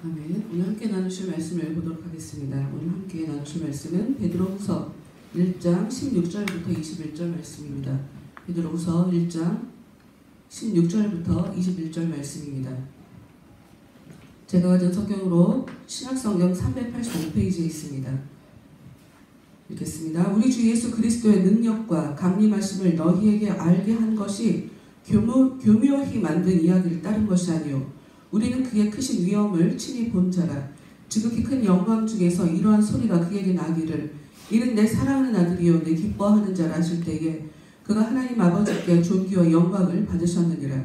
아멘. 오늘 함께 나누실 말씀을 보도록 하겠습니다. 오늘 함께 나누실 말씀은 베드로후서 1장 16절부터 21절 말씀입니다. 베드로후서 1장 16절부터 21절 말씀입니다. 제가 가진 성경으로 신약성경 385페이지에 있습니다. 읽겠습니다. 우리 주 예수 그리스도의 능력과 강림하심을 너희에게 알게 한 것이 교묘히 만든 이야기를 따른 것이 아니요 우리는 그의 크신 위엄을 친히 본 자라. 지극히 큰 영광 중에서 이러한 소리가 그에게 나기를 이는 내 사랑하는 아들이요 내 기뻐하는 자라 하실 때에 그가 하나님 아버지께 존귀와 영광을 받으셨느니라.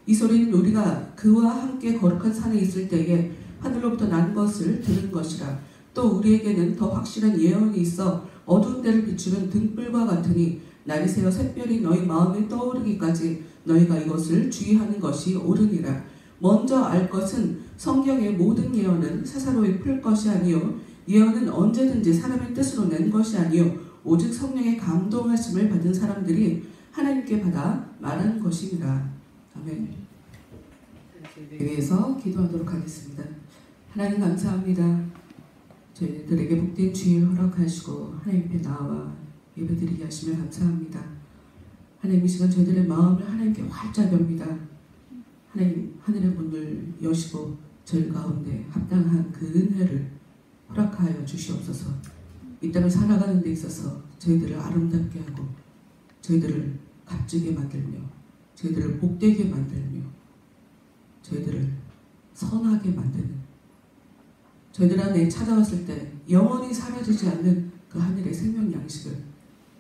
이 소리는 우리가 그와 함께 거룩한 산에 있을 때에 하늘로부터 난 것을 들은 것이라. 또 우리에게는 더 확실한 예언이 있어 어두운 데를 비추는 등불과 같으니 날이 새어 샛별이 너희 마음에 떠오르기까지 너희가 이것을 주의하는 것이 옳으니라. 먼저 알 것은 성경의 모든 예언은 사사로이 풀 것이 아니요 예언은 언제든지 사람의 뜻으로 낸 것이 아니요 오직 성령의 감동하심을 받은 사람들이 하나님께 받아 말하는 것입니다. 아멘. 위해서 기도하도록 하겠습니다. 하나님 감사합니다. 저희들에게 복된 주일 허락하시고 하나님 앞에 나와 예배드리게 하시며 감사합니다. 하나님 이 시간 저희들의 마음을 하나님께 활짝 엽니다. 하나님 하늘의 문을 여시고 저희 가운데 합당한 그 은혜를 허락하여 주시옵소서. 이 땅을 살아가는 데 있어서 저희들을 아름답게 하고 저희들을 값지게 만들며 저희들을 복되게 만들며 저희들을 선하게 만드는 저희들 안에 찾아왔을 때 영원히 사라지지 않는 그 하늘의 생명 양식을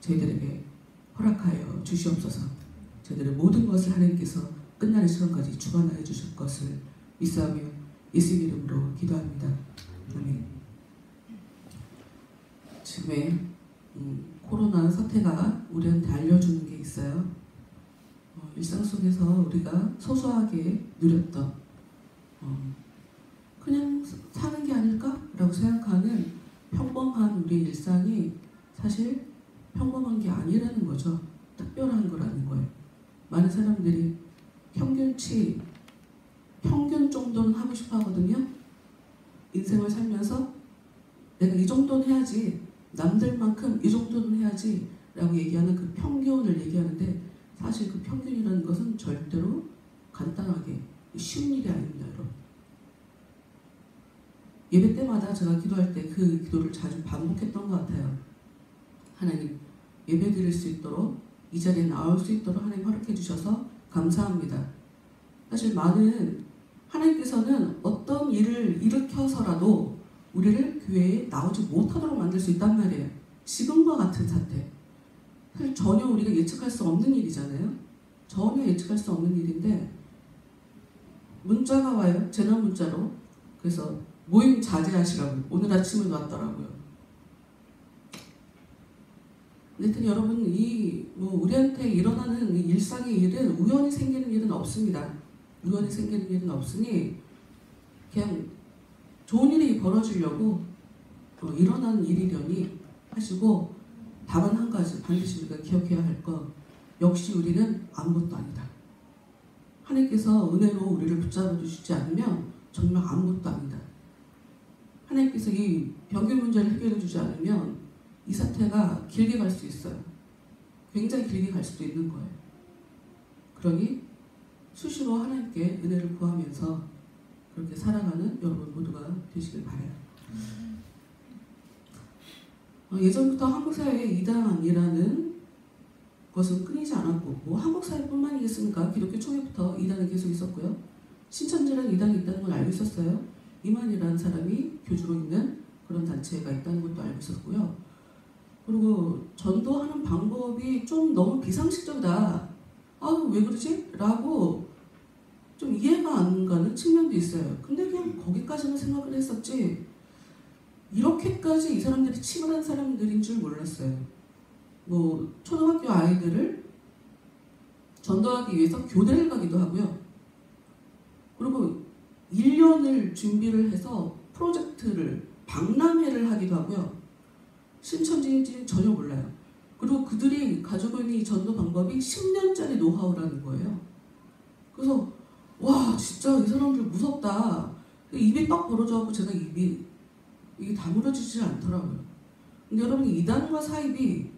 저희들에게 허락하여 주시옵소서. 저희들의 모든 것을 하나님께서 끝나는 시간까지 주관하여 주실 것을 믿사오며 예수 이름으로 기도합니다. 아멘. 지금의 코로나 사태가 우리한테 알려주는 게 있어요. 일상 속에서 우리가 소소하게 누렸던 그냥 사는 게 아닐까라고 생각하는 평범한 우리 일상이 사실 평범한 게 아니라는 거죠. 특별한 거라는 거예요. 많은 사람들이 평균 정도는 하고 싶어 하거든요. 인생을 살면서 내가 이 정도는 해야지, 남들만큼 이 정도는 해야지 라고 얘기하는 그 평균을 얘기하는데 사실 그 평균이라는 것은 절대로 간단하게 쉬운 일이 아닙니다. 여러분. 예배 때마다 제가 기도할 때 그 기도를 자주 반복했던 것 같아요. 하나님 예배 드릴 수 있도록 이 자리에 나올 수 있도록 하나님 허락해 주셔서 감사합니다. 사실 하나님께서는 어떤 일을 일으켜서라도 우리를 교회에 나오지 못하도록 만들 수 있단 말이에요. 지금과 같은 사태. 사실 전혀 우리가 예측할 수 없는 일이잖아요. 전혀 예측할 수 없는 일인데 문자가 와요. 재난 문자로. 그래서 모임 자제하시라고 오늘 아침에 왔더라고요. 하여튼 여러분 우리한테 일어나는 일상의 일은 우연히 생기는 일은 없습니다. 우연히 생기는 일은 없으니 그냥 좋은 일이 벌어지려고 일어나는 일이려니 하시고 다만 한 가지 반드시 우리가 기억해야 할 것 역시 우리는 아무것도 아니다. 하나님께서 은혜로 우리를 붙잡아 주시지 않으면 정말 아무것도 아니다. 하나님께서 이 병균 문제를 해결해 주지 않으면 이 사태가 길게 갈 수 있어요. 굉장히 길게 갈 수도 있는 거예요. 그러니 수시로 하나님께 은혜를 구하면서 그렇게 살아가는 여러분 모두가 되시길 바라요. 예전부터 한국사회에 이단이라는 것은 끊이지 않았고 한국사회뿐만이겠습니까? 기독교 초기부터 이단은 계속 있었고요. 신천지라는 이단이 있다는 걸 알고 있었어요. 이만이라는 사람이 교주로 있는 그런 단체가 있다는 것도 알고 있었고요. 그리고 전도하는 방법이 좀 너무 비상식적이다. 왜 그러지? 라고 좀 이해가 안 가는 측면도 있어요. 근데 그냥 거기까지만 생각을 했었지 이렇게까지 이 사람들이 치밀한 사람들인 줄 몰랐어요. 초등학교 아이들을 전도하기 위해서 교대를 가기도 하고요. 그리고 1년을 준비를 해서 프로젝트를 박람회를 하기도 하고요. 신천지인지는 전혀 몰라요. 그리고 그들이 가지고 있는 이 전도 방법이 10년짜리 노하우라는 거예요. 그래서 와 진짜 이 사람들 무섭다 입이 떡 벌어져갖고 제가 입이 이게 다물어지지 않더라고요. 근데 여러분, 이단과 사입이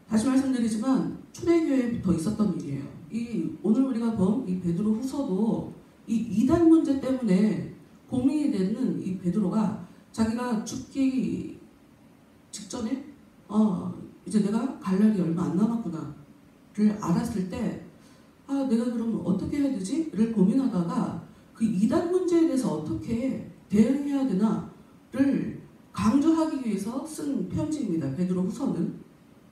다시 말씀드리지만 초대교회부터 있었던 일이에요. 오늘 우리가 본 이 베드로 후서도 이 이단 문제 때문에 고민이 되는 이 베드로가 자기가 죽기 직전에 이제 내가 갈 날이 얼마 안 남았구나를 알았을 때 내가 그럼 어떻게 해야 되지? 를 고민하다가 그 이단 문제에 대해서 어떻게 대응해야 되나를 강조하기 위해서 쓴 편지입니다. 베드로 후서는.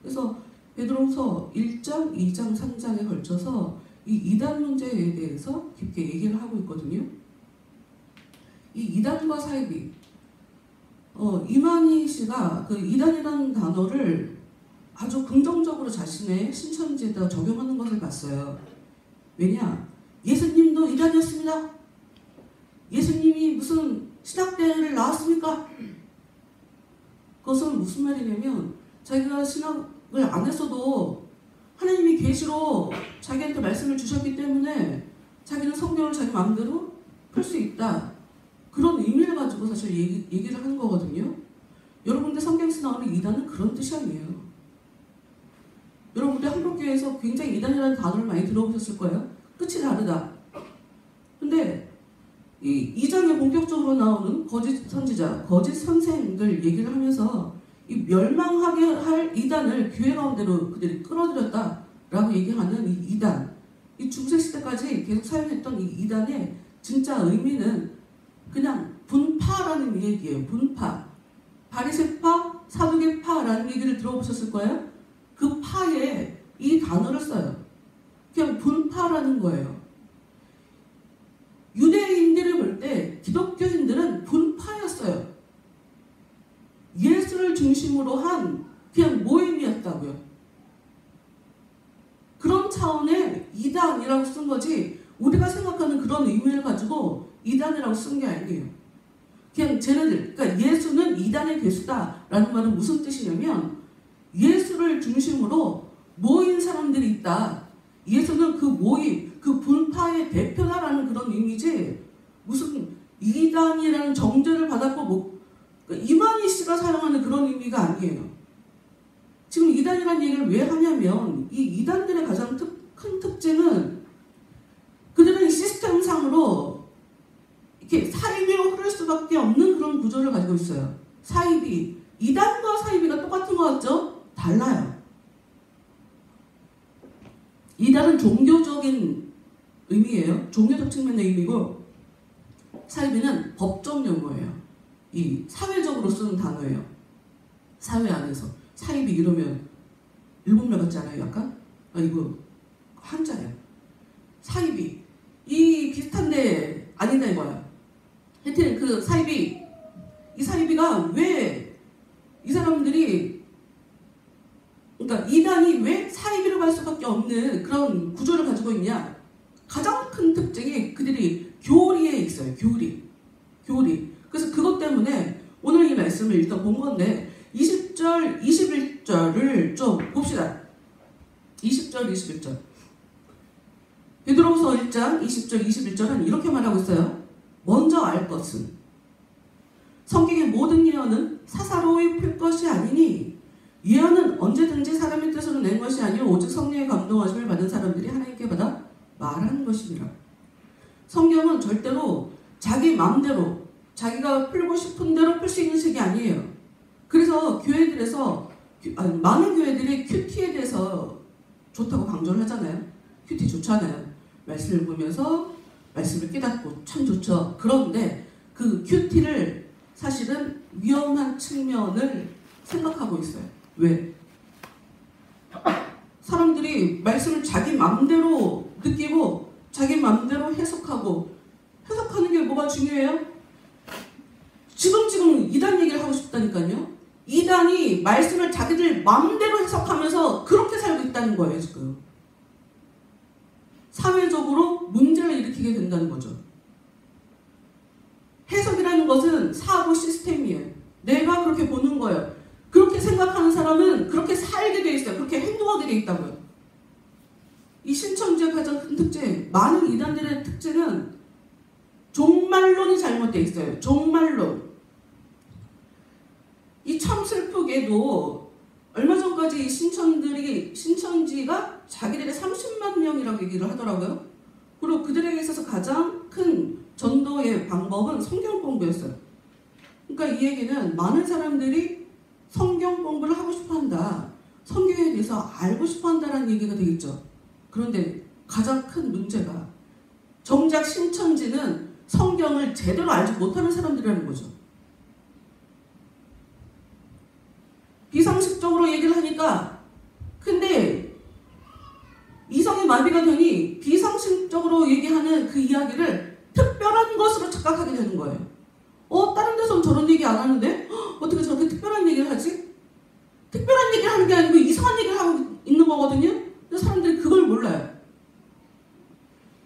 그래서 베드로 후서 1장, 2장, 3장에 걸쳐서 이 이단 문제에 대해서 깊게 얘기를 하고 있거든요. 이 이단과 사이비, 이만희 씨가 그 이단이라는 단어를 아주 긍정적으로 자신의 신천지에다 적용하는 것을 봤어요. 왜냐? 예수님도 이단이었습니다. 예수님이 무슨 신학대를 나왔습니까? 그것은 무슨 말이냐면 자기가 신학을 안 했어도 하나님이 계시로 자기한테 말씀을 주셨기 때문에 자기는 성경을 자기 마음대로 풀 수 있다. 그런 의미를 가지고 사실 얘기를 하는 거거든요. 여러분들 성경에서 나오는 이단은 그런 뜻이 아니에요. 여러분들 한국교회에서 굉장히 이단이라는 단어를 많이 들어보셨을 거예요. 끝이 다르다. 근데 이 2장에 본격적으로 나오는 거짓 선지자, 거짓 선생들 얘기를 하면서 이 멸망하게 할 이단을 교회 가운데로 그들이 끌어들였다라고 얘기하는 이 이단, 이 중세시대까지 계속 사용했던 이 이단의 진짜 의미는 그냥 분파라는 얘기예요. 분파. 바리새파, 사두개파라는 얘기를 들어보셨을 거예요. 그 파에 이 단어를 써요. 그냥 분파라는 거예요. 유대인들을 볼 때 기독교인들은 분파였어요. 예수를 중심으로 한 그냥 모임이었다고요. 그런 차원의 이단이라고 쓴 거지 우리가 생각하는 그런 의미를 가지고 이단이라고 쓴 게 아니에요. 그냥 쟤네들, 그러니까 예수는 이단의 괴수다라는 말은 무슨 뜻이냐면 예수를 중심으로 모인 사람들이 있다. 예수는 그 모임, 그 분파의 대표다라는 그런 의미지 무슨 이단이라는 정죄를 받았고 그러니까 이만희 씨가 사용하는 그런 의미가 아니에요. 지금 이단이라는 얘기를 왜 하냐면 이 이단들의 가장 큰 특징은 그들은 시스템상으로 이렇게 사이비로 흐를 수밖에 없는 그런 구조를 가지고 있어요. 사이비, 이단과 사이비가 똑같은 것 같죠? 달라요. 이단은 종교적인 의미예요. 종교적 측면의 의미고 사이비는 법적 용어예요. 이 사회적으로 쓰는 단어예요. 사회 안에서. 사이비 이러면 일본말 같지 않아요? 약간? 이거 한자예요. 사이비. 이 비슷한데 아니다 이거야. 하여튼 그 사이비, 이 사이비가 왜 이 사람들이 그러니까 이단이 왜 사이비로 갈 수밖에 없는 그런 구조를 가지고 있냐? 가장 큰 특징이 그들이 교리에 있어요. 교리. 그래서 그것 때문에 오늘 이 말씀을 일단 본 건데 20절, 21절을 좀 봅시다. 20절, 21절. 베드로후서 1장 20절, 21절은 이렇게 말하고 있어요. 먼저 알 것은 성경의 모든 예언은 사사로이 풀 것이 아니니 예언은 언제든지 사람의 뜻으로 낸 것이 아니요 오직 성령의 감동하심을 받은 사람들이 하나님께 받아 말하는 것입니다. 성경은 절대로 자기 마음대로 자기가 풀고 싶은 대로 풀 수 있는 책이 아니에요. 그래서 교회들에서 많은 교회들이 큐티에 대해서 좋다고 강조를 하잖아요. 큐티 좋잖아요. 말씀을 보면서 말씀을 깨닫고 참 좋죠. 그런데 그 큐티를 사실은 위험한 측면을 생각하고 있어요. 왜? 사람들이 말씀을 자기 마음대로 느끼고 자기 마음대로 해석하는 게 뭐가 중요해요? 지금 이단 얘기를 하고 싶다니까요. 이단이 말씀을 자기들 마음대로 해석하면서 그렇게 살고 있다는 거예요. 지금 사회적으로 문제를 일으키게 된다는 거죠. 해석이라는 것은 사고 시스템이에요. 내가 그렇게 보는 거예요. 그렇게 생각하는 사람은 그렇게 살게 돼 있어요. 그렇게 행동하게 돼 있다고요. 이 신천지의 가장 큰 특징, 많은 이단들의 특징은 종말론이 잘못되어 있어요. 종말론. 이 참 슬프게도 얼마 전까지 신천지가 자기들의 30만 명이라고 얘기를 하더라고요. 그리고 그들에게 있어서 가장 큰 전도의 방법은 성경 공부였어요. 그러니까 이 얘기는 많은 사람들이 성경 공부를 하고 싶어 한다. 성경에 대해서 알고 싶어 한다는 얘기가 되겠죠. 그런데 가장 큰 문제가 정작 신천지는 성경을 제대로 알지 못하는 사람들이라는 거죠. 비상식적으로 얘기를 하니까 근데 이성이 마비가 되니 비상식적으로 얘기하는 그 이야기를 특별한 것으로 착각하게 되는 거예요. 다른 데서는 저런 얘기 안 하는데 어떻게 저렇게 특별한 얘기를 하지? 특별한 얘기를 하는 게 아니고 이상한 얘기를 하고 있는 거거든요. 근데 사람들이 그걸 몰라요.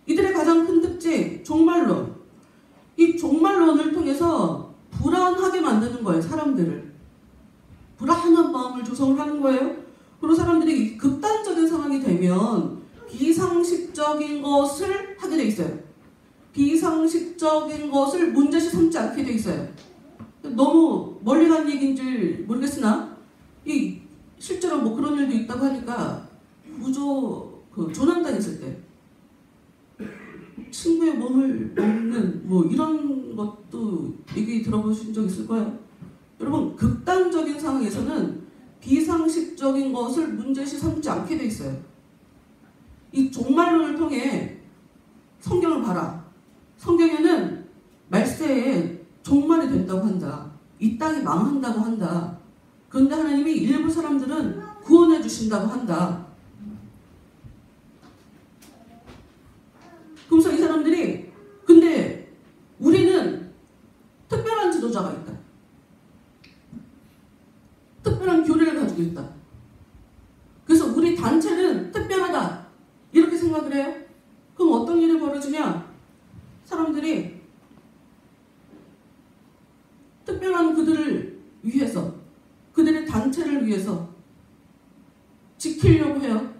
이들의 가장 큰 특징, 종말론. 이 종말론을 통해서 불안하게 만드는 거예요. 사람들을. 불안한 마음을 조성을 하는 거예요. 그리고 사람들이 극단적인 상황이 되면 비상식적인 것을 하게 돼 있어요. 비상식적인 것을 문제시 삼지 않게 돼 있어요. 너무 멀리 간 얘기인 줄 모르겠으나 실제로 뭐 그런 일도 있다고 하니까 조난당했을 때 친구의 몸을 먹는 뭐 이런 것도 얘기 들어보신 적 있을 거예요. 여러분 극단적인 상황에서는 비상식적인 것을 문제시 삼지 않게 돼 있어요. 이 종말론을 통해 성경을 봐라. 성경에는 말세에 종말이 된다고 한다. 이 땅이 망한다고 한다. 그런데 하나님이 일부 사람들은 구원해 주신다고 한다. 그래서 이 사람들이 근데 우리는 특별한 지도자가 있다. 특별한 교리를 가지고 있다. 그래서 우리 단체는 특별하다. 이렇게 생각을 해요. 그럼 어떤 일이 벌어지냐? 사람들이 특별한 그들을 위해서, 그들의 단체를 위해서 지키려고 해요.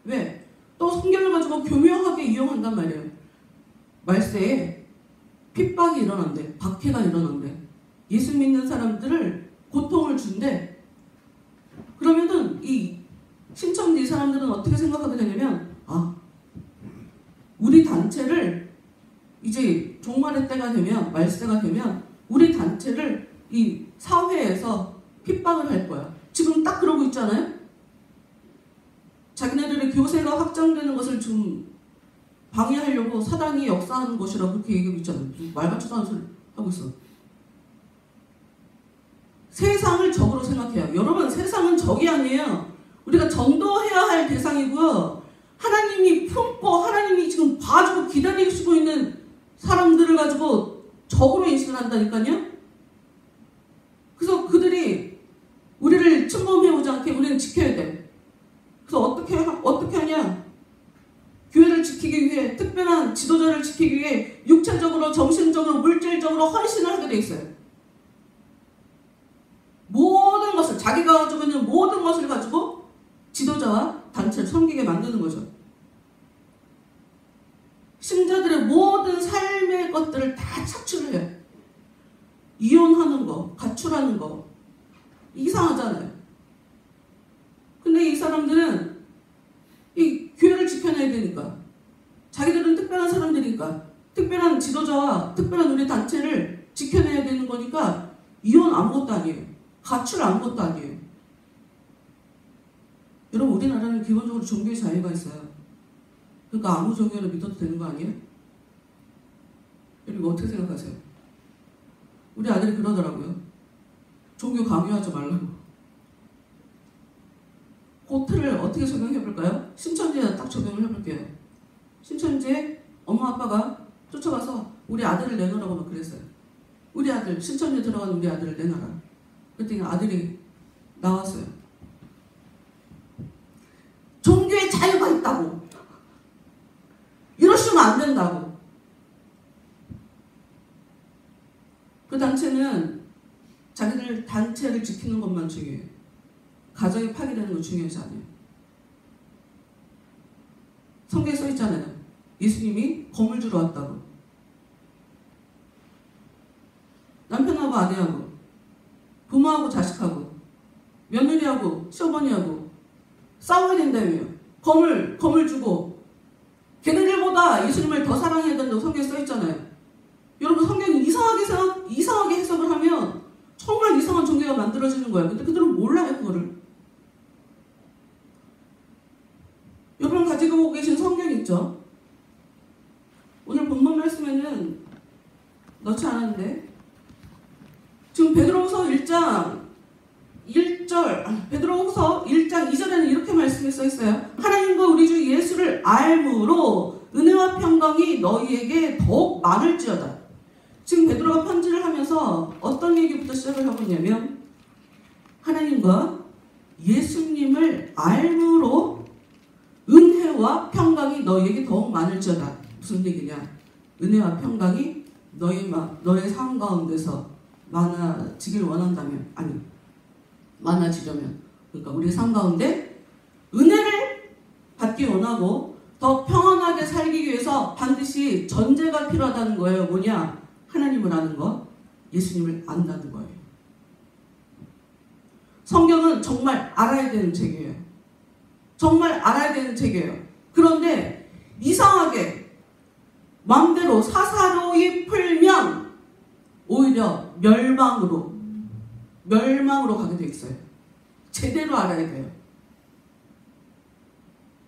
왜? 또 성경을 가지고 교묘하게 이용한단 말이에요. 말세에 핍박이 일어난대. 박해가 일어난대. 예수 믿는 사람들을 고통을 준대. 그러면은 이 신천지 사람들은 어떻게 생각하게 되냐면 우리 단체를 이제 종말의 때가 되면 말세가 되면 우리 단체를 이 사회에서 핍박을 할 거야. 지금 딱 그러고 있잖아요. 자기네들의 교세가 확장되는 것을 좀 방해하려고 사단이 역사하는 것이라고 그렇게 얘기하고 있잖아요. 말 같지도 않은 소리 하고 있어. 세상을 적으로 생각해요. 여러분 세상은 적이 아니에요. 우리가 전도해야 할 대상이고요. 하나님이 품고 하나님이 지금 봐주고 기다리시고 있는 사람들을 가지고 적으로 인식을 한다니까요. 그래서 그들이 우리를 침범해오지 않게 우리는 지켜야 돼. 그래서 어떻게 하냐? 교회를 지키기 위해, 특별한 지도자를 지키기 위해 육체적으로, 정신적으로, 물질적으로 헌신을 하게 돼 있어요. 모든 것을, 자기가 가지고 있는 모든 것을 가지고 지도자와 단체를 섬기게 만드는 거죠. 신자들의 모든 삶의 것들을 다 착취를 해요. 이혼하는 거, 가출하는 거. 이상하잖아요. 근데 이 사람들은 이 교회를 지켜내야 되니까, 자기들은 특별한 사람들이니까, 특별한 지도자와 특별한 우리 단체를 지켜내야 되는 거니까 이혼 아무것도 아니에요. 가출 아무것도 아니에요. 여러분 우리나라는 기본적으로 종교의 자유가 있어요. 그러니까 아무 종교를 믿어도 되는 거 아니에요? 여러분 어떻게 생각하세요? 우리 아들이 그러더라고요. 종교 강요하지 말라고. 그 틀을 어떻게 적용해볼까요? 신천지에 딱 적용을 해볼게요. 신천지에 엄마 아빠가 쫓아가서 우리 아들을 내놓으라고 막 그랬어요. 우리 아들, 신천지에 들어간 우리 아들을 내놔라. 그랬더니 아들이 나왔어요. 종교에 자유가 있다고. 이러시면 안 된다고. 그 단체는 자기들 단체를 지키는 것만 중요해요. 가정이 파괴되는 건 중요하지 않아요. 성경에 써 있잖아요. 예수님이 검을 주러 왔다고. 남편하고 아내하고, 부모하고 자식하고, 며느리하고 시어머니하고 싸워야 된다며요. 검을 주고 걔네들보다 예수님을 더 사랑해야 된다고 성경에 써있잖아요. 여러분, 성경이 이상하게 해석을 하면 정말 이상한 종교가 만들어지는 거예요. 근데 그들은 몰라요, 그거를. 여러분 가지고 계신 성경 있죠? 오늘 본문 말씀에는 넣지 않았는데, 지금 베드로후서 1장 1절, 베드로후서 1장 2절에는 이렇게 말씀이 써 있어요. 하나님과 우리 주 예수를 알므로 은혜와 평강이 너희에게 더욱 많을지어다. 지금 베드로가 편지를 하면서 어떤 얘기부터 시작을 하고 있냐면, 하나님과 예수님을 알므로 은혜와 평강이 너희에게 더욱 많을지어다. 무슨 얘기냐? 은혜와 평강이 너의 삶 가운데서 많아지길 원한다면, 아니, 많아지려면, 그러니까 우리 삶 가운데 은혜를 받기 원하고 더 평안하게 살기 위해서 반드시 전제가 필요하다는 거예요. 뭐냐? 하나님을 아는 것, 예수님을 안다는 거예요. 성경은 정말 알아야 되는 책이에요. 정말 알아야 되는 책이에요. 그런데 이상하게 마음대로 사사로이 풀면 오히려 멸망으로 가게 돼 있어요. 제대로 알아야 돼요.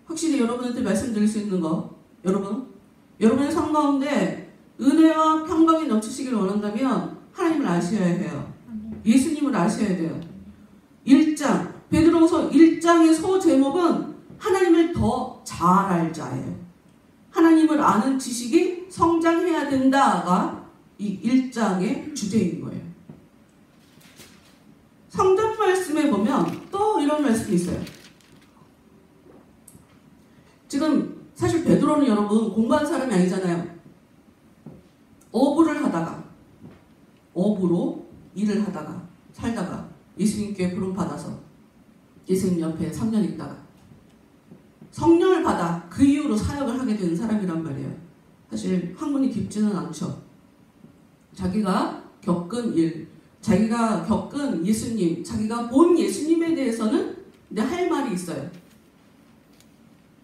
확실히 여러분한테 말씀드릴 수 있는 거, 여러분의 삶 가운데 은혜와 평강이 넘치시길 원한다면 하나님을 아셔야 해요. 예수님을 아셔야 돼요. 1장, 베드로후서 1장의 소제목은 하나님을 더 잘 알 자예요. 하나님을 아는 지식이 성장해야 된다가 이 1장의 주제인 거예요. 성경 말씀에 보면 또 이런 말씀이 있어요. 지금 사실 베드로는 여러분 공부한 사람이 아니잖아요. 어부로 일을 하다가 살다가 예수님께 부름 받아서 예수님 옆에 3년 있다가 성령을 받아 그 이후로 사역을 하게 된 사람이란 말이에요. 사실 학문이 깊지는 않죠. 자기가 겪은 일, 자기가 겪은 예수님, 자기가 본 예수님에 대해서는 할 말이 있어요.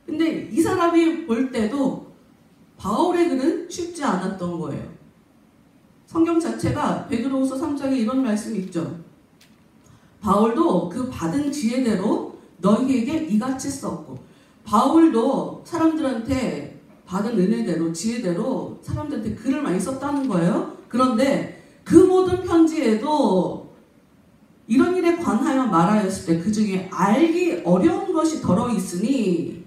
근데 이 사람이 볼 때도 바울의 글은 쉽지 않았던 거예요. 성경 자체가 베드로후서 3장에 이런 말씀이 있죠. 바울도 그 받은 지혜대로 너희에게 이같이 썼고, 바울도 사람들한테 받은 은혜대로 지혜대로 사람들한테 글을 많이 썼다는 거예요. 그런데 그 모든 편지에도 이런 일에 관하여 말하였을 때 그 중에 알기 어려운 것이 덜어 있으니,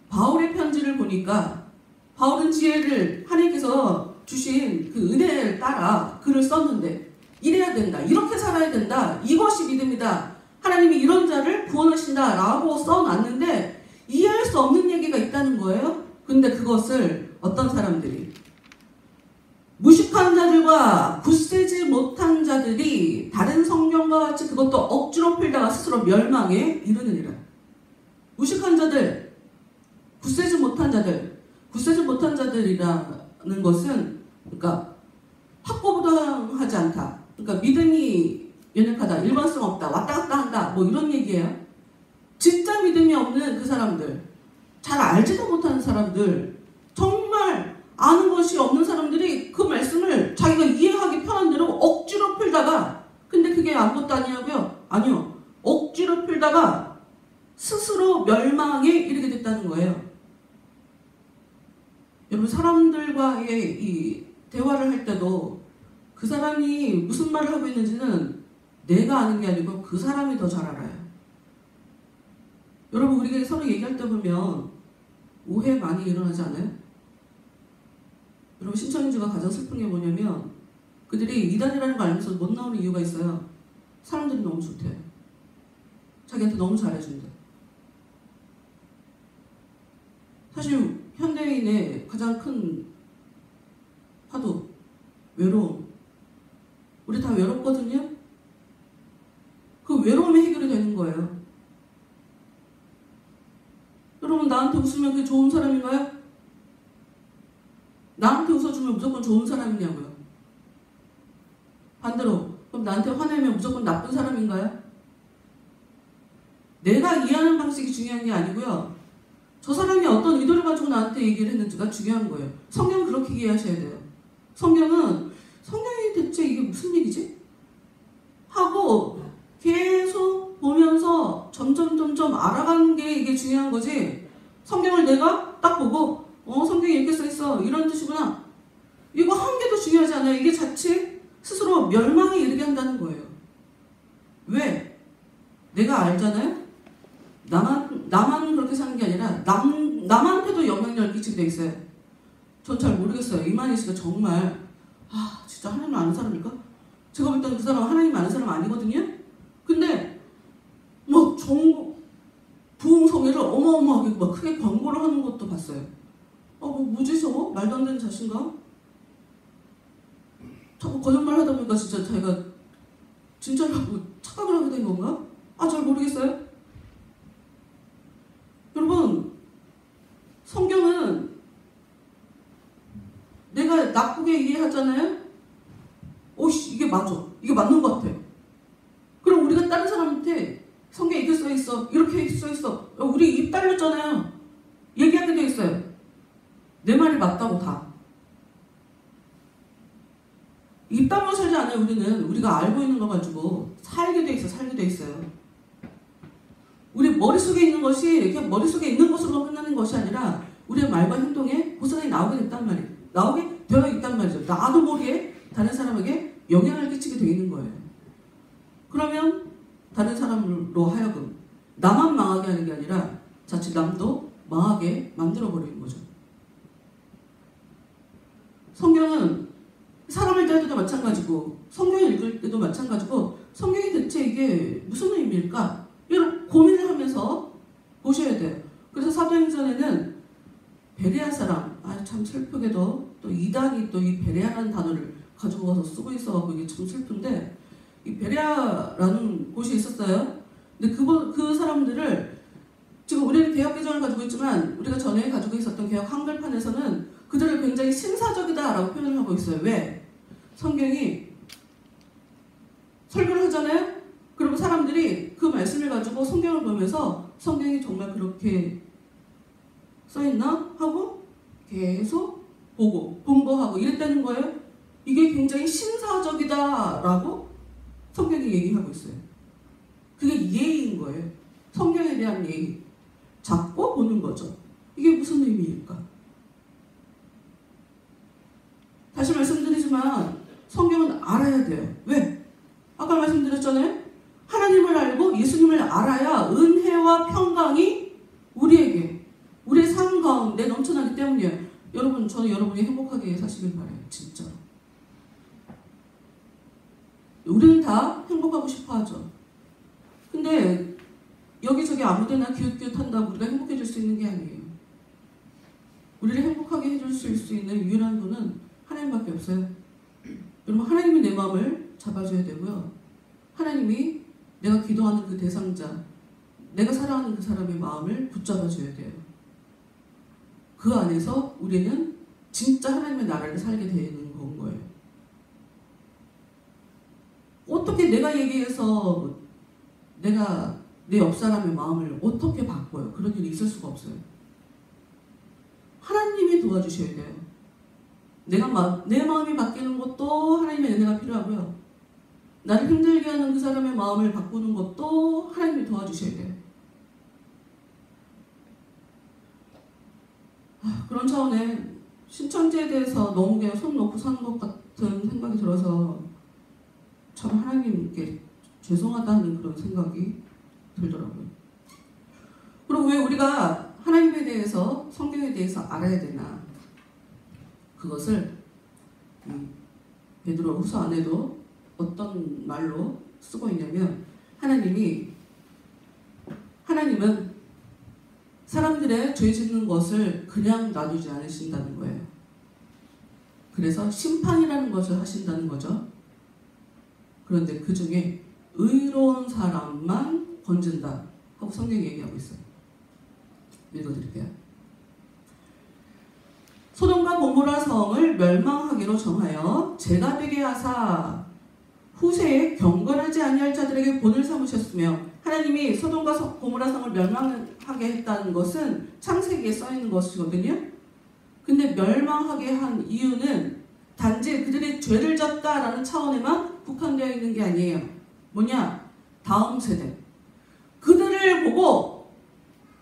바울의 편지를 보니까 바울은 지혜를 하나님께서 주신 그 은혜를 따라 글을 썼는데, 이래야 된다, 이렇게 살아야 된다, 이것이 믿음이다, 하나님이 이런 자를 구원하신다 라고 써놨는데 이해할 수 없는 얘기가 있다는 거예요. 근데 그것을 어떤 사람들이, 무식한 자들과 굳세지 못한 자들이 다른 성경과 같이 그것도 억지로 풀다가 스스로 멸망에 이르느니라. 무식한 자들, 굳세지 못한 자들이라는 것은, 그러니까 확고부당하지 않다, 그러니까 믿음이 연약하다, 일관성 없다, 왔다 갔다 한다, 뭐 이런 얘기예요. 진짜 믿음이 없는 그 사람들, 잘 알지도 못하는 사람들, 정말 아는 것이 없는 사람들이 그 말씀을 자기가 이해하기 편한 대로 억지로 풀다가, 근데 그게 아무것도 아니냐고요? 아니요. 억지로 풀다가 스스로 멸망에 이르게 됐다는 거예요. 여러분, 사람들과의 이 대화를 할 때도 그 사람이 무슨 말을 하고 있는지는 내가 아는 게 아니고 그 사람이 더 잘 알아요. 여러분, 우리가 서로 얘기할 때 보면 오해 많이 일어나지 않아요? 여러분, 신천지가 가장 슬픈 게 뭐냐면 그들이 이단이라는 걸 알면서 못 나오는 이유가 있어요. 사람들이 너무 좋대요. 자기한테 너무 잘해준대. 사실 현대인의 가장 큰 화두, 외로움. 우리 다 외롭거든요? 그 외로움이 해결이 되는 거예요. 여러분, 나한테 웃으면 그게 좋은 사람인가요? 나한테 웃어주면 무조건 좋은 사람이냐고요? 반대로 그럼 나한테 화내면 무조건 나쁜 사람인가요? 내가 이해하는 방식이 중요한 게 아니고요. 저 사람이 어떤 의도를 가지고 나한테 얘기를 했는지가 중요한 거예요. 성경은 그렇게 이해하셔야 돼요. 성경이 대체 이게 무슨 얘기지? 하고 계속 보면서 점점 알아가는 게 이게 중요한 거지. 성경을 내가 딱 보고 성경에 이렇게 써있어 이런 뜻이구나. 이거 한 개도 중요하지 않아요. 이게 자칫 스스로 멸망에 이르게 한다는 거예요. 왜? 내가 알잖아요. 나만 그렇게 사는 게 아니라 남한테도 영향력을 끼치게 돼 있어요. 전 잘 모르겠어요. 이만희 씨가 정말 진짜 하나님 아는 사람일까? 제가 볼 때는 그 사람 하나님 아는 사람 아니거든요. 근데 막 부흥성회를 어마어마하게 막 크게 광고를 하는 것도 봤어요. 뭐지 저거? 말도 안 되는 자신감? 자꾸 거짓말 하다 보니까 진짜 자기가 진짜라고 착각을 하게 된 건가? 잘 모르겠어요. 여러분, 성경은 내가 나쁘게 이해하잖아요? 이게 맞아. 이게 맞는 것 같아. 그럼 우리가 다른 사람한테 성경에 이렇게 써있어. 이렇게 써있어. 우리 입 달렸잖아요. 얘기하게 돼 있어요. 내 말이 맞다고 다. 입 다물고 살지 않아요. 우리가 알고 있는 거 가지고 살게 돼 있어요. 우리 머릿속에 있는 것이 그냥 머릿속에 있는 것으로 끝나는 것이 아니라 우리의 말과 행동에 고스란히 나오게 되어 있단 말이죠. 나도 모르게 다른 사람에게 영향을 끼치게 되어 있는 거예요. 그러면 다른 사람으로 하여금 나만 망하게 하는 게 아니라 자칫 남도 망하게 만들어버리는 거죠. 성경은 사람을 대할 때도 마찬가지고 성경을 읽을 때도 마찬가지고 성경이 대체 이게 무슨 의미일까? 이런 고민을 하면서 보셔야 돼요. 그래서 사도행전에는 베레아 사람, 참 슬프게도 또 이단이 또 이 베레아라는 단어를 가지고 와서 쓰고 있어갖고 이게 참 슬픈데 이 베레아라는 곳이 있었어요. 근데 그 사람들을 지금 우리는 개혁 개정을 가지고 있지만 우리가 전에 가지고 있었던 개혁 한글판에서는 그들을 굉장히 신사적이다라고 표현을 하고 있어요. 왜? 성경이 설교를 하잖아요. 그리고 사람들이 그 말씀을 가지고 성경을 보면서 성경이 정말 그렇게 써있나? 하고 계속 보고 공부하고 이랬다는 거예요. 이게 굉장히 신사적이다라고 성경이 얘기하고 있어요. 그게 예의인 거예요. 성경에 대한 예의. 잡고 보는 거죠. 이게 무슨 의미일까? 다시 말씀드리지만 성경은 알아야 돼요. 왜? 아까 말씀드렸잖아요. 하나님을 알고 예수님을 알아야 은혜와 평강이 우리에게 우리의 삶 가운데 넘쳐나기 때문이에요. 여러분, 저는 여러분이 행복하게 사시길 바라요. 진짜로. 우리는 다 행복하고 싶어 하죠. 근데 여기저기 아무데나 기웃기웃한다고 우리가 행복해질 수 있는 게 아니에요. 우리를 행복하게 해줄 수 있는 유일한 분은 하나님밖에 없어요. 여러분, 하나님이 내 마음을 잡아줘야 되고요. 하나님이 내가 기도하는 그 대상자, 내가 사랑하는 그 사람의 마음을 붙잡아줘야 돼요. 그 안에서 우리는 진짜 하나님의 나라를 살게 되는 건 거예요. 어떻게 내가 얘기해서 내가 내 옆 사람의 마음을 어떻게 바꿔요? 그런 일이 있을 수가 없어요. 하나님이 도와주셔야 돼요. 내 마음이 바뀌는 것도 하나님의 은혜가 필요하고요. 나를 힘들게 하는 그 사람의 마음을 바꾸는 것도 하나님이 도와주셔야 돼요. 그런 차원에 신천지에 대해서 너무 그냥 손 놓고 사는 것 같은 생각이 들어서 참 하나님께 죄송하다는 그런 생각이 들더라고요. 그리고 왜 우리가 하나님에 대해서, 성경에 대해서 알아야 되나? 그것을 베드로 후서 안에도 어떤 말로 쓰고 있냐면 하나님은 사람들의 죄 짓는 것을 그냥 놔두지 않으신다는 거예요. 그래서 심판이라는 것을 하신다는 거죠. 그런데 그 중에 의로운 사람만 건진다 하고 성경이 얘기하고 있어요. 읽어드릴게요. 소돔과 고모라 성을 멸망하기로 정하여 죄가 되게 하사 후세에 경건하지 아니할 자들에게 본을 삼으셨으며, 하나님이 소돔과 고모라 성을 멸망하게 했다는 것은 창세기에 써 있는 것이거든요. 근데 멸망하게 한 이유는 단지 그들이 죄를 졌다라는 차원에만 국한되어 있는 게 아니에요. 뭐냐? 다음 세대. 그들을 보고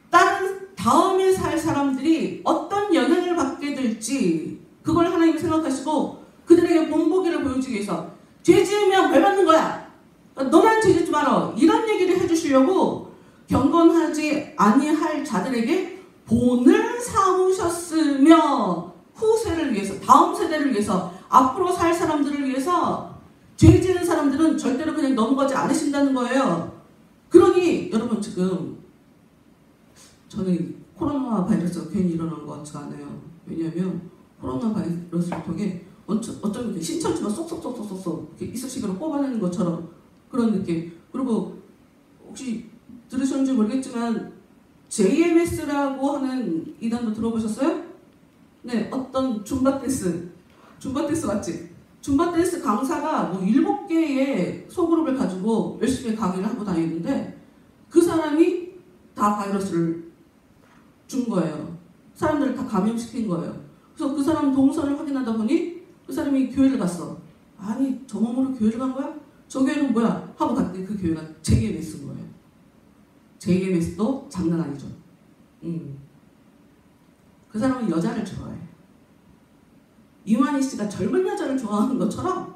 다른 다음에 살 사람들이 어떤 영향을 받게 될지 그걸 하나님이 생각하시고 그들에게 본보기를 보여주기 위해서 죄 지으면 벌 받는 거야. 너만 죄 짓지 마라. 이런 얘기를 해주시려고 경건하지 아니할 자들에게 본을 삼으셨으며, 후세를 위해서, 다음 세대를 위해서, 앞으로 살 사람들을 위해서 죄 지는 사람들은 절대로 그냥 넘어가지 않으신다는 거예요. 그러니 여러분, 지금 저는 코로나 바이러스가 괜히 일어난 것 같지 않아요. 왜냐하면 코로나 바이러스를 통해 어쩌면 신천지가 쏙쏙쏙쏙쏙 이렇게 이쑤시개로 뽑아내는 것처럼 그런 느낌. 그리고 혹시 들으셨는지 모르겠지만 JMS라고 하는 이단도 들어보셨어요? 네, 어떤 줌바 댄스 맞지? 줌바 댄스 강사가 뭐 7개의 소그룹을 가지고 열심히 강의를 하고 다니는데 그 사람이 다 바이러스를 준 거예요. 사람들을 다 감염시킨 거예요. 그래서 그 사람 동선을 확인하다 보니 그 사람이 교회를 갔어. 아니, 저 몸으로 교회를 간 거야? 저 교회는 뭐야? 하고 갔더니 그 교회가 JMS인 거예요. JMS도 장난 아니죠. 그 사람은 여자를 좋아해. 이만희 씨가 젊은 여자를 좋아하는 것처럼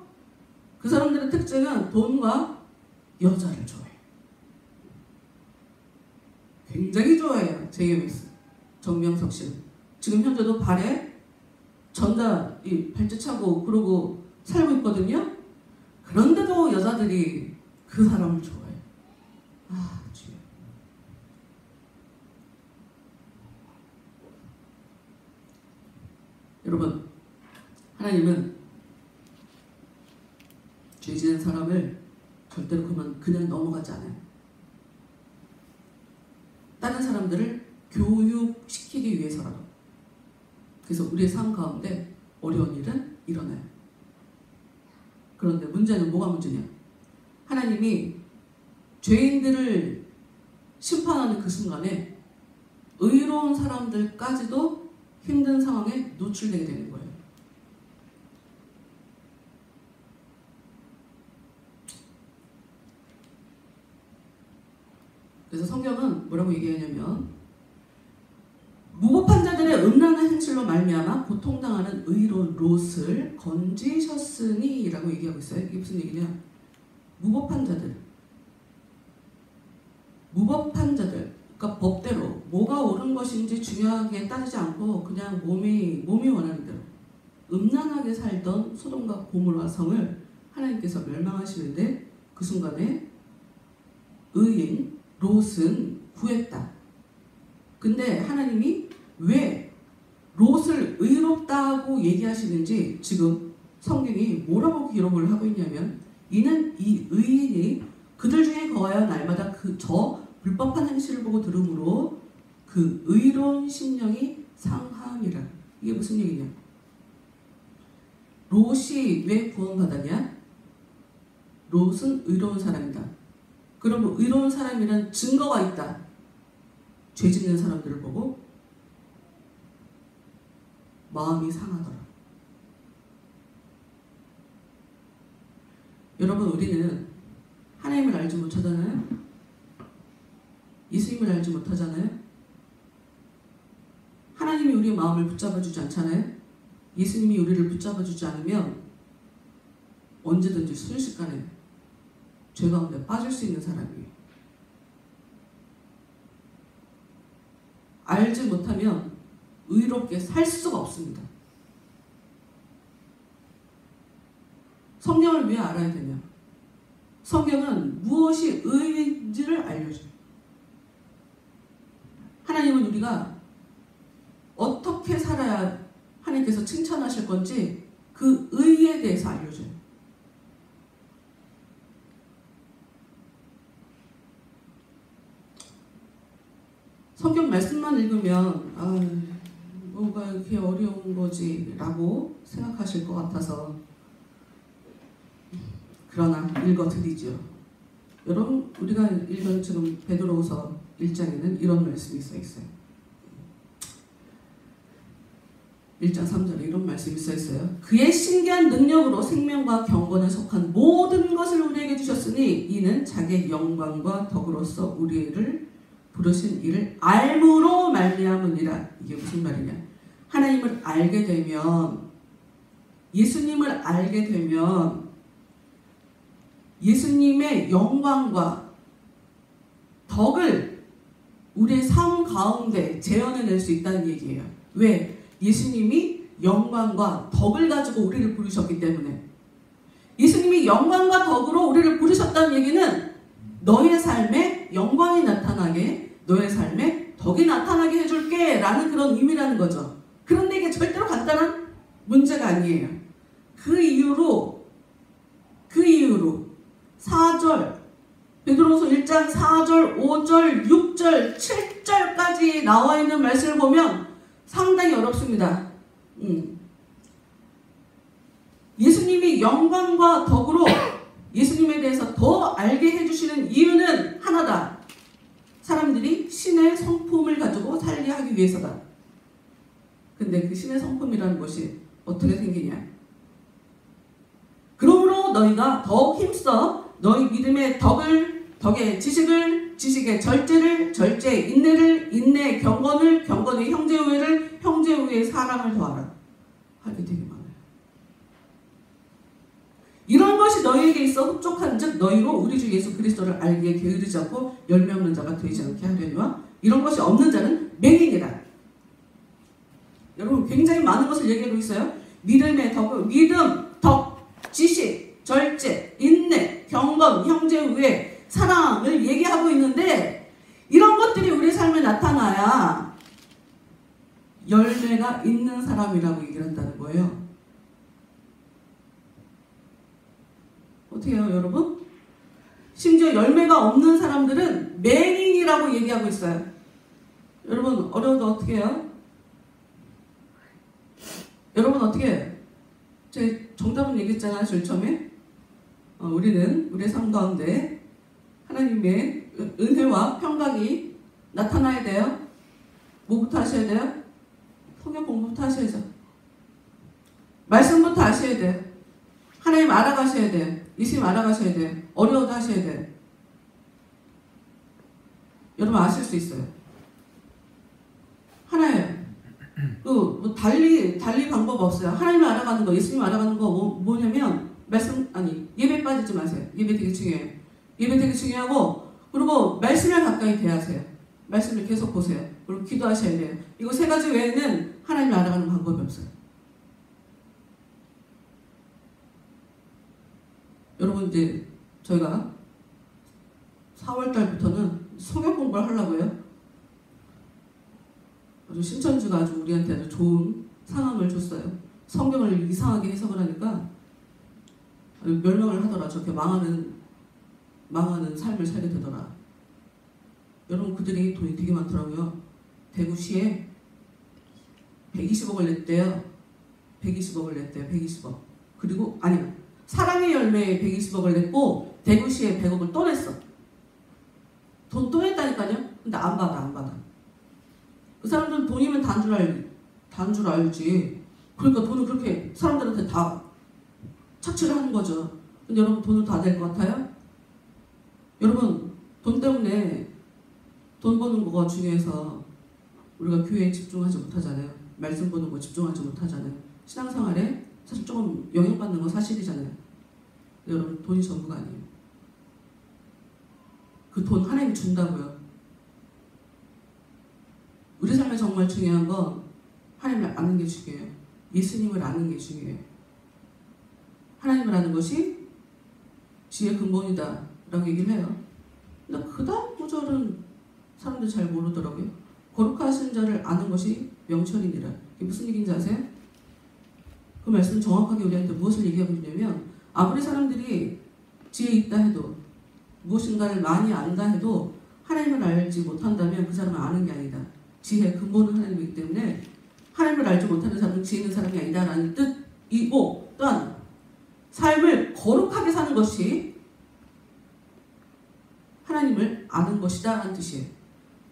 그 사람들의 특징은 돈과 여자를 좋아해. 굉장히 좋아해요. JMS. 정명석 씨는. 지금 현재도 발에 발찌 차고 그러고 살고 있거든요. 그런데도 여자들이 그 사람을 좋아해. 아, 주여. 여러분, 하나님은 죄 지은 사람을 절대로 그냥 넘어가지 않아요. 다른 사람들을 교육시키기 위해서라도. 그래서 우리의 삶 가운데 어려운 일은 일어나요. 그런데 문제는 뭐가 문제냐? 하나님이 죄인들을 심판하는 그 순간에 의로운 사람들까지도 힘든 상황에 노출되게 되는 거예요. 그래서 성경은 뭐라고 얘기하냐면, 무법한 자들의 음란한 행실로 말미암아 고통당하는 의로운 롯을 건지셨으니 라고 얘기하고 있어요. 이게 무슨 얘기냐? 무법한 자들, 그러니까 법대로 뭐가 옳은 것인지 중요하게 따지지 않고 그냥 몸이 원하는 대로 음란하게 살던 소돔과 고모라 성을 하나님께서 멸망하시는데 그 순간에 의인 롯은 구했다. 근데 하나님이 왜 롯을 의롭다고 얘기하시는지 지금 성경이 뭐라고 기록을 하고 있냐면, 이는 이 의인이 그들 중에 거하여 날마다 저 불법한 행실을 보고 들음으로 그 의로운 심령이 상함이라. 이게 무슨 얘기냐? 롯이 왜 구원받았냐? 롯은 의로운 사람이다. 그러면 의로운 사람이란 증거가 있다. 죄 짓는 사람들을 보고 마음이 상하더라. 여러분, 우리는 하나님을 알지 못하잖아요. 예수님을 알지 못하잖아요. 하나님이 우리의 마음을 붙잡아주지 않잖아요. 예수님이 우리를 붙잡아주지 않으면 언제든지 순식간에 죄 가운데 빠질 수 있는 사람이에요. 알지 못하면 의롭게 살 수가 없습니다. 성경을 왜 알아야 되냐? 성경은 무엇이 의인지를 알려줘요. 하나님은 우리가 어떻게 살아야 하나님께서 칭찬하실 건지 그 의에 대해서 알려줘요. 성경 말씀만 읽으면 뭐가 이렇게 어려운 거지 라고 생각하실 것 같아서 그러나 읽어드리죠. 여러분, 우리가 읽은 지금 베드로후서 1장에는 이런 말씀이 써 있어요. 1장 3절에 이런 말씀이 써 있어요. 그의 신기한 능력으로 생명과 경건에 속한 모든 것을 우리에게 주셨으니 이는 자기의 영광과 덕으로서 우리를 부르신 이를 알므로 말미암으니라. 이게 무슨 말이냐? 하나님을 알게 되면, 예수님을 알게 되면 예수님의 영광과 덕을 우리의 삶 가운데 재현해낼 수 있다는 얘기예요. 왜? 예수님이 영광과 덕을 가지고 우리를 부르셨기 때문에. 예수님이 영광과 덕으로 우리를 부르셨다는 얘기는 너의 삶에 영광이 나타나게, 너의 삶에 덕이 나타나게 해줄게 라는 그런 의미라는 거죠. 그런데 이게 절대로 간단한 문제가 아니에요. 그 이유로 4절, 베드로후서 1장 4절, 5절, 6절, 7절까지 나와 있는 말씀을 보면 상당히 어렵습니다. 예수님이 영광과 덕으로 예수님에 대해서 더 알게 해주시는 이유는 하나다. 사람들이 신의 성품을 가지고 살게 하기 위해서다. 근데 그 신의 성품이라는 것이 어떻게 생기냐? 그러므로 너희가 더욱 힘써 너희 믿음의 덕의 지식을, 지식의 절제를, 절제의 인내를, 인내의 경건을, 경건의 형제우애를, 형제우애의 사랑을 더하라. 하게 되게 많아요. 이런 것이 너희에게 있어 흡족한 즉 너희로 우리 주 예수 그리스도를 알기에 게으르지 않고 열매 없는 자가 되지 않게 하려니와 이런 것이 없는 자는 맹인이라. 여러분, 굉장히 많은 것을 얘기하고 있어요. 믿음의 덕, 믿음, 덕, 지식, 절제, 인내, 경건, 형제우애, 사랑을 얘기하고 있는데 이런 것들이 우리 삶에 나타나야 열매가 있는 사람이라고 얘기를 한다는 거예요. 어떻게 해요, 여러분? 심지어 열매가 없는 사람들은 맹인이라고 얘기하고 있어요. 여러분, 어려워도 어떻게 해요? 여러분, 어떻게 해요? 제 정답은 얘기했잖아요, 제일 처음에. 우리는 우리의 삶 가운데 하나님의 은혜와 평강이 나타나야 돼요. 뭐부터 하셔야 돼요? 성경 공부부터 하셔야죠. 말씀부터 하셔야 돼요. 하나님 알아가셔야 돼요. 예수님 알아가셔야 돼요. 어려워도 하셔야 돼요. 여러분 아실 수 있어요. 하나예요. 뭐 달리 방법 없어요. 하나님을 알아가는 거, 예수님 알아가는 거 뭐냐면 예배 빠지지 마세요. 예배 되게 중요해요. 예배 되게 중요하고, 그리고 말씀을 가까이 대하세요. 말씀을 계속 보세요. 그리고 기도하셔야 돼요. 이거 세 가지 외에는 하나님을 알아가는 방법이 없어요. 여러분, 이제 저희가 4월달부터는 성경 공부를 하려고요. 아주 신천지가 아주 우리한테 아주 좋은 상황을 줬어요. 성경을 이상하게 해석을 하니까 멸망을 하더라. 저렇게 망하는 삶을 살게 되더라. 여러분, 그들이 돈이 되게 많더라고요. 대구시에 120억을 냈대요. 120억을 냈대요. 120억. 그리고 사랑의 열매에 120억을 냈고 대구시에 100억을 또 냈어. 돈 또 냈다니까요. 근데 안 받아. 그 사람들은 돈이면 단 줄 알지. 그러니까 돈을 그렇게 사람들한테 다 착취를 하는 거죠. 근데 여러분, 돈을 다 낼 것 같아요? 여러분, 돈 때문에 돈 버는 거가 중요해서 우리가 교회에 집중하지 못하잖아요. 말씀 보는 거 집중하지 못하잖아요. 신앙생활에 사실 조금 영향받는 건 사실이잖아요. 여러분, 돈이 전부가 아니에요. 그 돈 하나님이 준다고요. 우리 삶에 정말 중요한 건 하나님을 아는 게 중요해요. 예수님을 아는 게 중요해요. 하나님을 아는 것이 지혜의 근본이다 라고 얘기를 해요. 근데 그 다음 구절은 사람들이 잘 모르더라고요. 거룩하신 자를 아는 것이 명철이니라. 이게 무슨 얘기인지 아세요? 그 말씀은 정확하게 우리한테 무엇을 얘기하고 있냐면, 아무리 사람들이 지혜 있다 해도, 무엇인가를 많이 안다 해도 하나님을 알지 못한다면 그 사람은 아는 게 아니다. 지혜의 근본은 하나님이기 때문에 하나님을 알지 못하는 사람은 지혜 있는 사람이 아니다라는 뜻이고, 또한 삶을 거룩하게 사는 것이 하나님을 아는 것이다 라는 뜻이에요.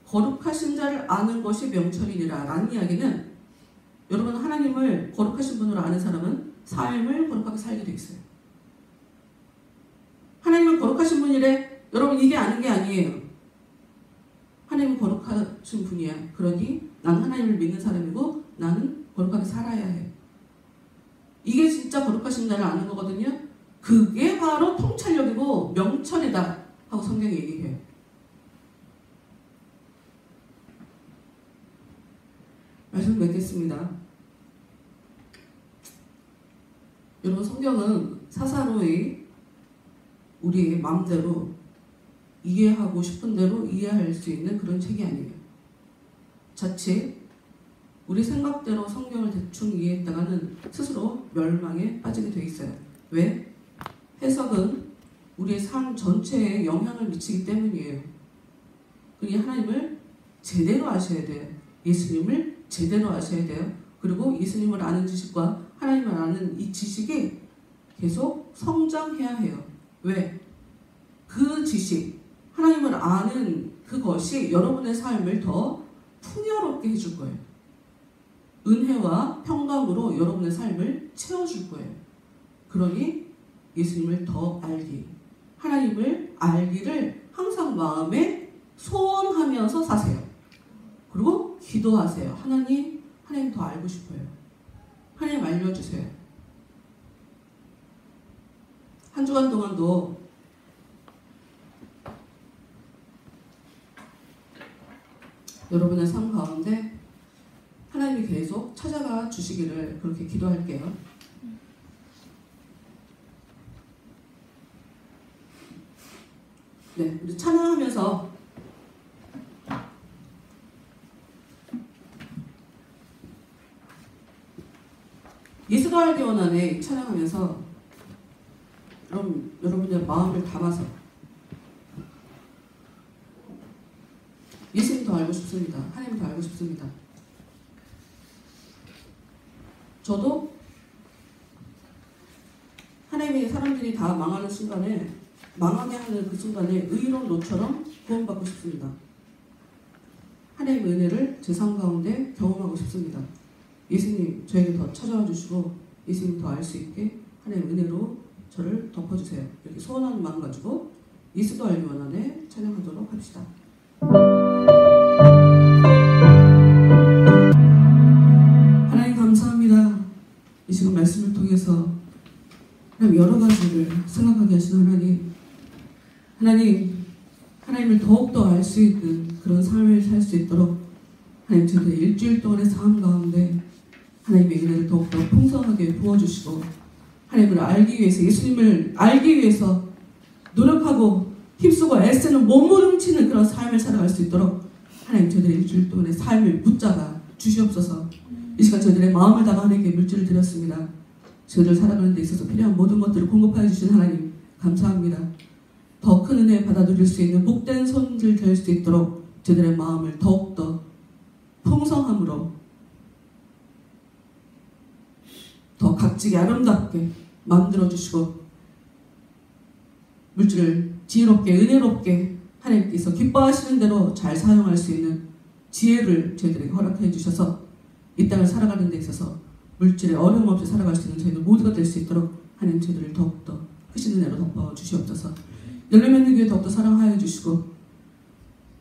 거룩하신 자를 아는 것이 명철이니라 라는 이야기는, 여러분 하나님을 거룩하신 분으로 아는 사람은 삶을 거룩하게 살게 돼 있어요. 하나님은 거룩하신 분이래. 여러분 이게 아는 게 아니에요. 하나님은 거룩하신 분이야. 그러니 나는 하나님을 믿는 사람이고 나는 거룩하게 살아야 해. 이게 진짜 거룩하신 자를 아는 거거든요. 그게 바로 통찰력이고 명철이다 하고 성경이 얘기해요. 말씀 맺겠습니다. 여러분 성경은 사사로이 우리의 마음대로 이해하고 싶은 대로 이해할 수 있는 그런 책이 아니에요. 자칫 우리 생각대로 성경을 대충 이해했다가는 스스로 멸망에 빠지게 돼 있어요. 왜? 해석은 우리의 삶 전체에 영향을 미치기 때문이에요. 그러니 하나님을 제대로 아셔야 돼요. 예수님을 제대로 아셔야 돼요. 그리고 예수님을 아는 지식과 하나님을 아는 이 지식이 계속 성장해야 해요. 왜? 그 지식, 하나님을 아는 그것이 여러분의 삶을 더 풍요롭게 해줄 거예요. 은혜와 평강으로 여러분의 삶을 채워줄 거예요. 그러니 예수님을 더 알기, 하나님을 알기를 항상 마음에 소원하면서 사세요. 그리고 기도하세요. 하나님 더 알고 싶어요. 하나님 알려주세요. 한 주간 동안도 여러분의 삶 가운데 하나님이 계속 찾아가 주시기를 그렇게 기도할게요. 네, 우리 찬양하면서 예수가 알기 원하네 찬양하면서 그럼 여러분의 마음을 담아서 예수님 더 알고 싶습니다. 하나님 더 알고 싶습니다. 저도 하나님의 사람들이 다 망하는 순간에, 망하게 하는 그 순간에 의로운 노처럼 구원받고 싶습니다. 하나님의 은혜를 제 삶 가운데 경험하고 싶습니다. 예수님 저에게 더 찾아와 주시고 예수님 더 알 수 있게 하나님의 은혜로 저를 덮어주세요. 이렇게 소원하는 마음 가지고 예수도 알기 원하네 찬양하도록 합시다. 하나님 감사합니다. 이 시간 말씀을 통해서 하나님 여러 가지를 생각하게 하시는 하나님을 더욱더 알 수 있는 그런 삶을 살 수 있도록 하나님 저희들 일주일 동안의 삶 가운데 하나님의 은혜를 더욱더 풍성하게 부어주시고 하나님을 알기 위해서, 예수님을 알기 위해서 노력하고 힘쓰고 애쓰는 몸부림치는 그런 삶을 살아갈 수 있도록 하나님 저희들의 일주일 동안의 삶을 붙잡아 주시옵소서. 이 시간 저희들의 마음을 담아 하나님께 물질을 드렸습니다. 저희들 살아가는 데 있어서 필요한 모든 것들을 공급하여 주신 하나님 감사합니다. 더 큰 은혜 받아 누릴 수 있는 복된 손질 될 수 있도록 저희들의 마음을 더욱더 풍성함으로 더 값지게 아름답게 만들어주시고 물질을 지혜롭게 은혜롭게 하나님께서 기뻐하시는 대로 잘 사용할 수 있는 지혜를 저희들에게 허락해 주셔서 이 땅을 살아가는 데 있어서 물질에 어려움 없이 살아갈 수 있는 저희들 모두가 될 수 있도록 하나님 저희들을 더욱더 크신 은혜로 덮어 주시옵소서. 열매 맺는 교회 더욱더 사랑하여 주시고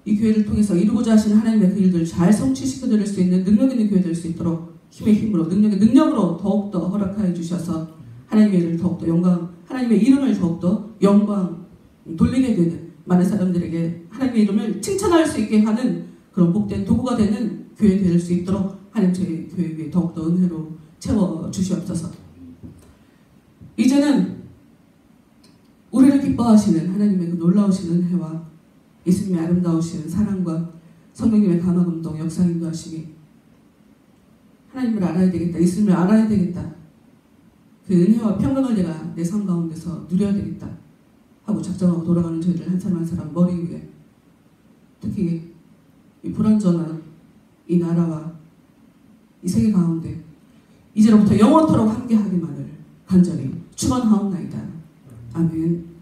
이 교회를 통해서 이루고자 하시는 하나님의 그 일들을 잘 성취시켜 드릴 수 있는 능력 있는 교회 될 수 있도록 힘의 힘으로 능력의 능력으로 더욱더 허락하여 주셔서 하나님의 일을 더욱더 영광, 하나님의 이름을 더욱더 영광 돌리게 되는 많은 사람들에게 하나님의 이름을 칭찬할 수 있게 하는 그런 복된 도구가 되는 교회 될 수 있도록 하나님 저희 교회 위에 더욱더 은혜로 채워 주시옵소서. 이제는 우리를 기뻐하시는 하나님의 그 놀라우신 은혜와 예수님의 아름다우신 사랑과 성령님의 감화 감동 역사 인도하심이 하나님을 알아야 되겠다, 예수님을 알아야 되겠다, 그 은혜와 평강을 내가 내 삶 가운데서 누려야 되겠다 하고 작정하고 돌아가는 저희들 한 사람 한 사람 머리 위에 특히 이 불완전한 이 나라와 이 세계 가운데 이제로부터 영원토록 함께하기만을 간절히 축원하옵나이다. 아멘.